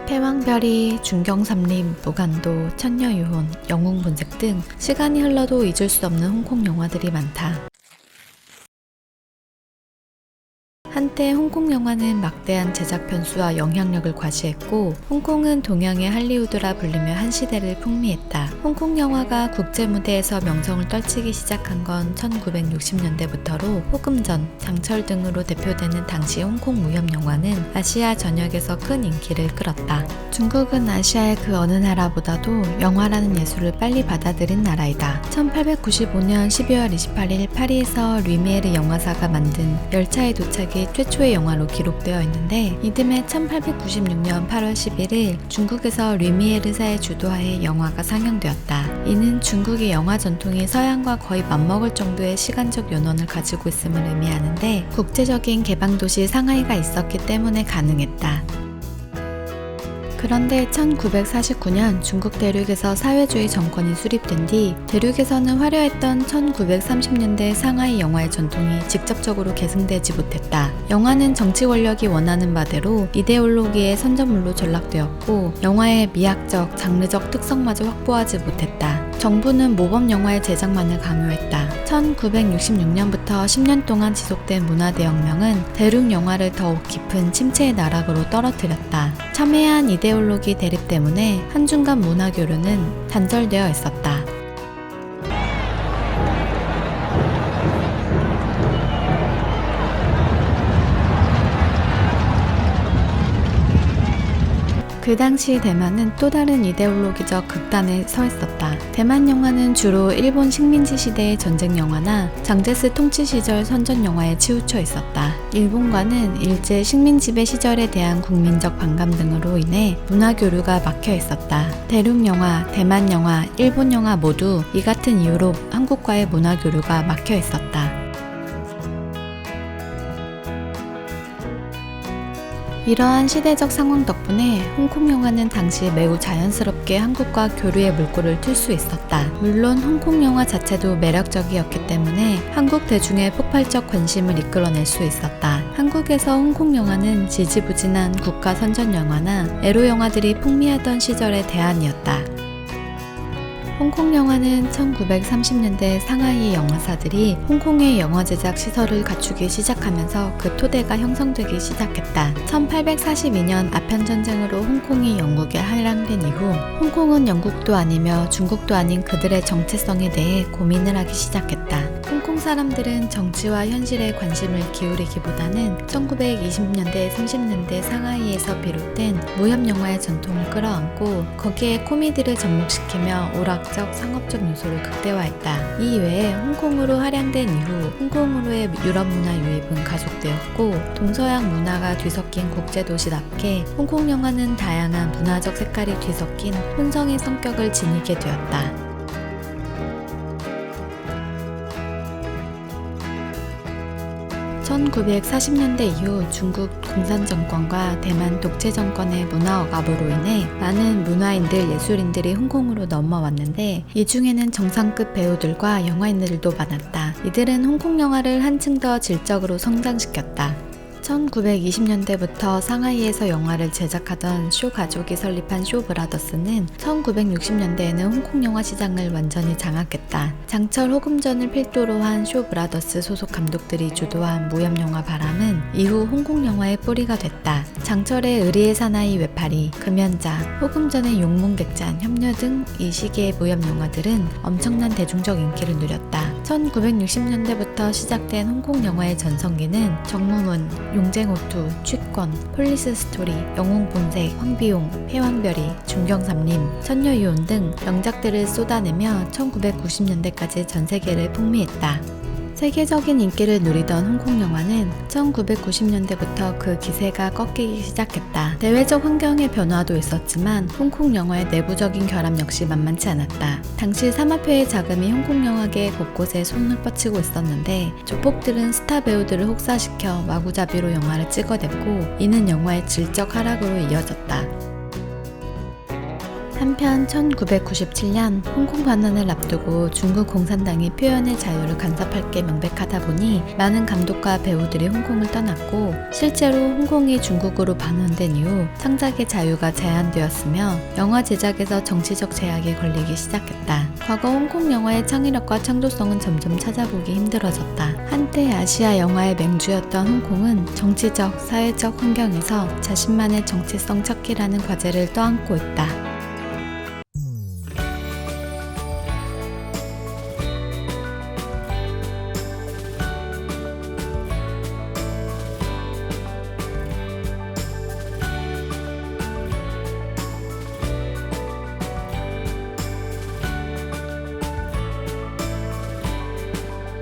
패왕별이, 중경삼림, 무간도, 천녀유혼, 영웅본색 등 시간이 흘러도 잊을 수 없는 홍콩 영화들이 많다. 한때 홍콩 영화는 막대한 제작 편수와 영향력을 과시했고 홍콩은 동양의 할리우드라 불리며 한 시대를 풍미했다. 홍콩 영화가 국제 무대에서 명성을 떨치기 시작한 건 1960년대부터로 호금전, 장철 등으로 대표되는 당시 홍콩 무협 영화는 아시아 전역에서 큰 인기를 끌었다. 중국은 아시아의 그 어느 나라보다도 영화라는 예술을 빨리 받아들인 나라이다. 1895년 12월 28일 파리에서 류미에르 영화사가 만든 열차의 도착이 최초의 영화로 기록되어 있는데 이듬해 1896년 8월 11일 중국에서 류미에르사의 주도하에 영화가 상영되었다. 이는 중국의 영화 전통이 서양과 거의 맞먹을 정도의 시간적 연원을 가지고 있음을 의미하는데 국제적인 개방도시 상하이가 있었기 때문에 가능했다. 그런데 1949년 중국 대륙에서 사회주의 정권이 수립된 뒤 대륙에서는 화려했던 1930년대 상하이 영화의 전통이 직접적으로 계승되지 못했다. 영화는 정치 권력이 원하는 바대로 이데올로기의 선전물로 전락되었고 영화의 미학적, 장르적 특성마저 확보하지 못했다. 정부는 모범 영화의 제작만을 강요했다. 1966년부터 10년 동안 지속된 문화대혁명은 대륙 영화를 더욱 깊은 침체의 나락으로 떨어뜨렸다. 첨예한 이데올로기 대립 때문에 한중 간 문화교류는 단절되어 있었다. 그 당시 대만은 또 다른 이데올로기적 극단에 서 있었다. 대만 영화는 주로 일본 식민지 시대의 전쟁 영화나 장제스 통치 시절 선전 영화에 치우쳐 있었다. 일본과는 일제 식민지배 시절에 대한 국민적 반감 등으로 인해 문화교류가 막혀 있었다. 대륙 영화, 대만 영화, 일본 영화 모두 이 같은 이유로 한국과의 문화교류가 막혀 있었다. 이러한 시대적 상황 덕분에 홍콩 영화는 당시 매우 자연스럽게 한국과 교류의 물꼬를 틀 수 있었다. 물론 홍콩 영화 자체도 매력적이었기 때문에 한국 대중의 폭발적 관심을 이끌어낼 수 있었다. 한국에서 홍콩 영화는 지지부진한 국가 선전 영화나 에로 영화들이 풍미하던 시절의 대안이었다. 홍콩 영화는 1930년대 상하이 영화사들이 홍콩의 영화 제작 시설을 갖추기 시작하면서 그 토대가 형성되기 시작했다. 1842년 아편전쟁으로 홍콩이 영국에 할양된 이후 홍콩은 영국도 아니며 중국도 아닌 그들의 정체성에 대해 고민을 하기 시작했다. 홍콩 사람들은 정치와 현실에 관심을 기울이기보다는 1920년대, 30년대 상하이에서 비롯된 무협 영화의 전통을 끌어안고 거기에 코미디를 접목시키며 오락적, 상업적 요소를 극대화했다. 이 외에 홍콩으로 할양된 이후 홍콩으로의 유럽 문화 유입은 가속되었고 동서양 문화가 뒤섞인 국제도시답게 홍콩 영화는 다양한 문화적 색깔이 뒤섞인 혼성의 성격을 지니게 되었다. 1940년대 이후 중국 공산정권과 대만 독재정권의 문화 억압으로 인해 많은 문화인들, 예술인들이 홍콩으로 넘어왔는데 이 중에는 정상급 배우들과 영화인들도 많았다. 이들은 홍콩 영화를 한층 더 질적으로 성장시켰다. 1920년대부터 상하이에서 영화를 제작하던 쇼 가족이 설립한 쇼 브라더스는 1960년대에는 홍콩 영화 시장을 완전히 장악했다. 장철 호금전을 필두로 한 쇼 브라더스 소속 감독들이 주도한 무협 영화 바람은 이후 홍콩 영화의 뿌리가 됐다. 장철의 의리의 사나이 외파리, 금연자, 호금전의 용문객잔, 협녀 등 이 시기의 무협 영화들은 엄청난 대중적 인기를 누렸다. 1960년대부터 시작된 홍콩 영화의 전성기는 정무문, 용쟁오투, 취권, 폴리스 스토리, 영웅본색, 황비용, 패왕별이, 중경삼림, 천녀유혼 등 명작들을 쏟아내며 1990년대까지 전 세계를 풍미했다. 세계적인 인기를 누리던 홍콩 영화는 1990년대부터 그 기세가 꺾이기 시작했다. 대외적 환경의 변화도 있었지만 홍콩 영화의 내부적인 결함 역시 만만치 않았다. 당시 사마표의 자금이 홍콩 영화계 곳곳에 손을 뻗치고 있었는데 조폭들은 스타 배우들을 혹사시켜 마구잡이로 영화를 찍어댔고 이는 영화의 질적 하락으로 이어졌다. 한편 1997년 홍콩 반환을 앞두고 중국 공산당이 표현의 자유를 간섭할 게 명백하다 보니 많은 감독과 배우들이 홍콩을 떠났고, 실제로 홍콩이 중국으로 반환된 이후 창작의 자유가 제한되었으며 영화 제작에서 정치적 제약이 걸리기 시작했다. 과거 홍콩 영화의 창의력과 창조성은 점점 찾아보기 힘들어졌다. 한때 아시아 영화의 맹주였던 홍콩은 정치적, 사회적 환경에서 자신만의 정체성 찾기라는 과제를 떠안고 있다.